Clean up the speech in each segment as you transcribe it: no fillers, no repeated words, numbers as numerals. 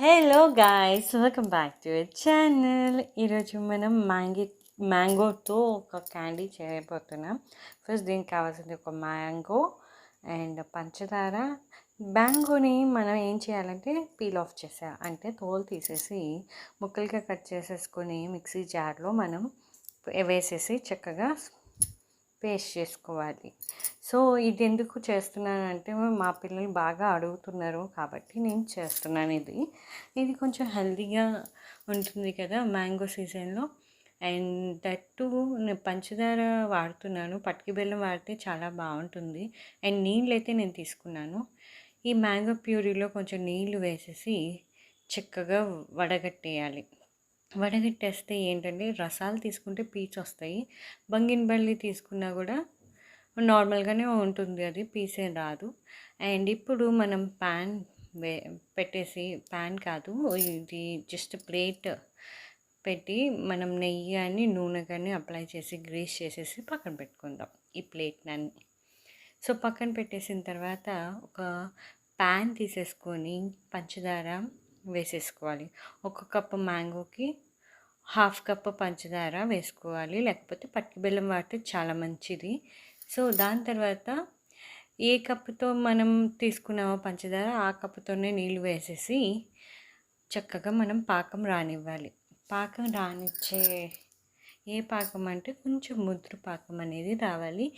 Hello guys, welcome back to our channel. ఈరోజు మనం మ్యాంగోతో ఒక క్యాండీ చేయబోతున్నాం. ఫస్ట్ దీనికి కావాల్సింది ఒక మ్యాంగో అండ్ పంచదార. మ్యాంగోని మనం ఏం చేయాలంటే పీల్ ఆఫ్ అంటే తోలు తీసేసి ముక్కలుగా కట్ చేసేసుకొని మిక్సీ జార్లో మనం వేసేసి చక్కగా పేస్ట్ చేసుకోవాలి. సో ఇది ఎందుకు చేస్తున్నానంటే మా పిల్లలు బాగా అడుగుతున్నారు కాబట్టి నేను చేస్తున్నాను. ఇది కొంచెం హెల్తీగా ఉంటుంది కదా మ్యాంగో సీజన్లో. అండ్ దట్టు నేను పంచదార వాడుతున్నాను, పటికి బెల్లం వాడితే చాలా బాగుంటుంది. అండ్ నీళ్ళు అయితే నేను తీసుకున్నాను. ఈ మ్యాంగో ప్యూరీలో కొంచెం నీళ్లు వేసేసి చక్కగా వడగట్టేయాలి. వడగట్టేస్తే ఏంటంటే రసాలు తీసుకుంటే పీచు వస్తాయి. బంగినపల్లి తీసుకున్నా కూడా నార్మల్గానే ఉంటుంది, అది పీసే రాదు. అండ్ ఇప్పుడు మనం ప్యాన్ పెట్టేసి, ప్యాన్ కాదు ఇది జస్ట్ ప్లేట్ పెట్టి మనం నెయ్యి కానీ నూనె కానీ అప్లై చేసి గ్రీస్ చేసేసి పక్కన పెట్టుకుందాం ఈ ప్లేట్ని. సో పక్కన పెట్టేసిన తర్వాత ఒక ప్యాన్ తీసేసుకొని పంచదార వేసేసుకోవాలి. ఒక కప్పు మ్యాంగోకి హాఫ్ కప్పు పంచదార వేసుకోవాలి, లేకపోతే పట్టు బెల్లం వాడితే చాలా మంచిది. సో దాని తర్వాత ఏ కప్పుతో మనం తీసుకున్నామో పంచదార ఆ కప్పుతోనే నీళ్ళు వేసేసి చక్కగా మనం పాకం రానివ్వాలి. పాకం రానిచ్చే ఏ పాకం అంటే కొంచెం ముద్ర పాకం అనేది రావాలి.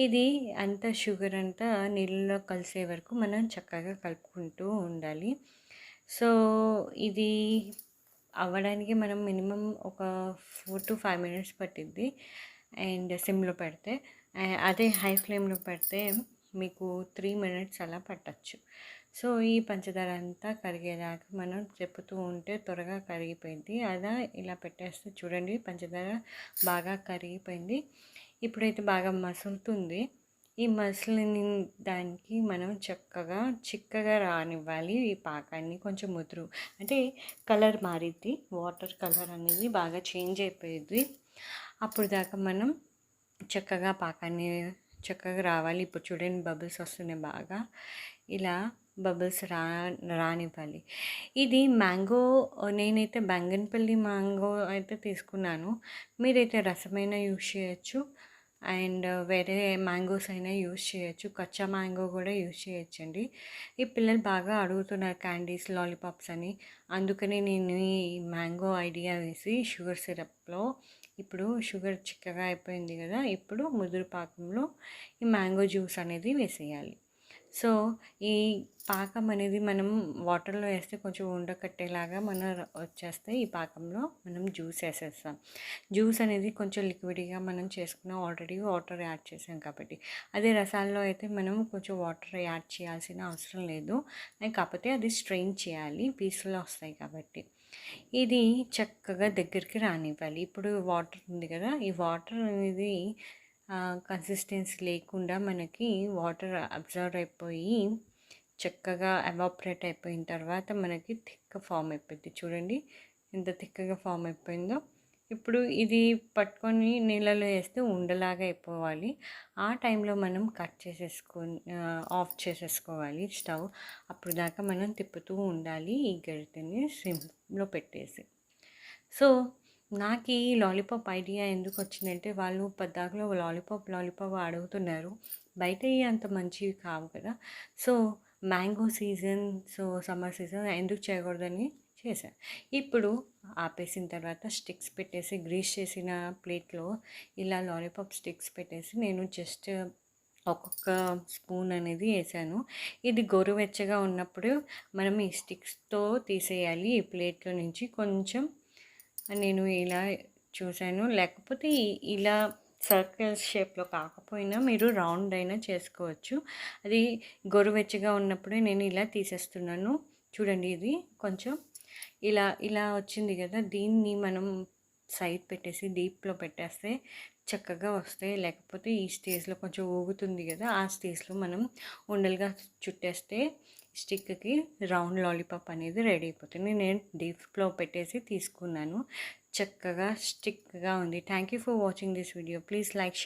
ఇది అంతా షుగర్ అంతా నీళ్ళలో కలిసే వరకు మనం చక్కగా కలుపుకుంటూ ఉండాలి. సో ఇది అవ్వడానికి మనం మినిమం ఒక 4 to 5 minutes పట్టిద్ది. అండ్ సిమ్లో పెడితే, అదే హై ఫ్లేమ్లో పెడితే మీకు 3 minutes అలా పట్టచ్చు. సో ఈ పంచదార అంతా కరిగేదాకా మనం చెప్పుతూ ఉంటే త్వరగా కరిగిపోయింది. అలా ఇలా పెట్టేస్తే చూడండి పంచదార బాగా కరిగిపోయింది. ఇప్పుడైతే బాగా మసులుతుంది. ఈ మసిలిన దానికి మనం చక్కగా చిక్కగా రానివ్వాలి. ఈ పాకాన్ని కొంచెం ముదురు అంటే కలర్ మారిద్ది, వాటర్ కలర్ అనేది బాగా చేంజ్ అయిపోయింది. అప్పుడు దాకా మనం చక్కగా పాకాన్ని చక్కగా రావాలి. ఇప్పుడు చూడండి బబుల్స్ వస్తున్నాయి బాగా. ఇలా బబుల్స్ రానివ్వాలి. ఇది మ్యాంగో, నేనైతే బంగన్పల్లి మ్యాంగో అయితే తీసుకున్నాను. మీరైతే రసమైన యూజ్ చేయొచ్చు అండ్ వేరే మ్యాంగోస్ అయినా యూజ్ చేయొచ్చు. కచ్చా మ్యాంగో కూడా యూజ్ చేయొచ్చండి. ఈ పిల్లలు బాగా అడుగుతున్నారు క్యాండీస్, లాలీపాప్స్ అని. అందుకని నేను ఈ మ్యాంగో ఐడియా వేసి షుగర్ సిరప్లో, ఇప్పుడు షుగర్ చిక్కగా అయిపోయింది కదా, ఇప్పుడు ముదురు పాకంలో ఈ మ్యాంగో జ్యూస్ అనేది వేసేయాలి. సో ఈ పాకం అనేది మనం వాటర్లో వేస్తే కొంచెం ఉండకట్టేలాగా మనం వచ్చేస్తే ఈ పాకంలో మనం జ్యూస్ వేసేస్తాం. జ్యూస్ అనేది కొంచెం లిక్విడ్గా మనం చేసుకున్నాం, ఆల్రెడీ వాటర్ యాడ్ చేసాం కాబట్టి. అదే రసాల్లో అయితే మనం కొంచెం వాటర్ యాడ్ చేయాల్సిన అవసరం లేదు, కాకపోతే అది స్ట్రెయిన్ చేయాలి, పీసులు వస్తాయి కాబట్టి. ఇది చక్కగా దగ్గరికి రానివ్వాలి. ఇప్పుడు వాటర్ ఉంది కదా, ఈ వాటర్ అనేది కన్సిస్టెన్సీ లేకుండా మనకి వాటర్ అబ్జర్వ్ అయిపోయి చక్కగా ఎవాపరేట్ అయిపోయిన తర్వాత మనకి థిక్ ఫామ్ అయిపోయింది. చూడండి ఎంత థిక్గా ఫామ్ అయిపోయిందో. ఇప్పుడు ఇది పట్టుకొని నీళ్ళలో వేస్తే ఉండలాగా అయిపోవాలి. ఆ టైంలో మనం కట్ చేసేసుకొని ఆఫ్ చేసేసుకోవాలి స్టవ్. అప్పుడు దాకా మనం తిప్పుతూ ఉండాలి ఈ గరిటెని సిమ్లో పెట్టేసి. సో నాకు ఈ లాలీపాప్ ఐడియా ఎందుకు వచ్చిందంటే, వాళ్ళు పద్దాకలో లాలీపాప్ అడుగుతున్నారు. బయట అంత మంచివి కావు కదా. So mango season, so summer season ఎందుకు చేయకూడదని చేశాను. ఇప్పుడు ఆపేసిన తర్వాత స్టిక్స్ పెట్టేసి గ్రీస్ చేసిన ప్లేట్లో ఇలా లాలీపాప్ స్టిక్స్ పెట్టేసి నేను జస్ట్ ఒక్కొక్క స్పూన్ అనేది వేసాను. ఇది గోరువెచ్చగా ఉన్నప్పుడు మనం ఈ స్టిక్స్తో తీసేయాలి ఈ ప్లేట్లో నుంచి. కొంచెం నేను ఇలా చూశాను, లేకపోతే ఇలా సర్కిల్ షేప్లో కాకపోయినా మీరు రౌండ్ అయినా చేసుకోవచ్చు. అది గోరువెచ్చగా ఉన్నప్పుడే నేను ఇలా తీసేస్తున్నాను. చూడండి ఇది కొంచెం ఇలా ఇలా వచ్చింది కదా, దీన్ని మనం సైడ్ పెట్టేసి డీప్లో పెట్టేస్తే చక్కగా వస్తాయి. లేకపోతే ఈ స్టేజ్లో కొంచెం ఊగుతుంది కదా, ఆ స్టేజ్లో మనం ఉండలుగా చుట్టేస్తే స్టిక్కి రౌండ్ లాలీపాప్ అనేది రెడీ అయిపోతుంది. నేను డీప్లో పెట్టేసి తీసుకున్నాను, చక్కగా స్టిక్గా ఉంది. Thank you for watching this video. Please like.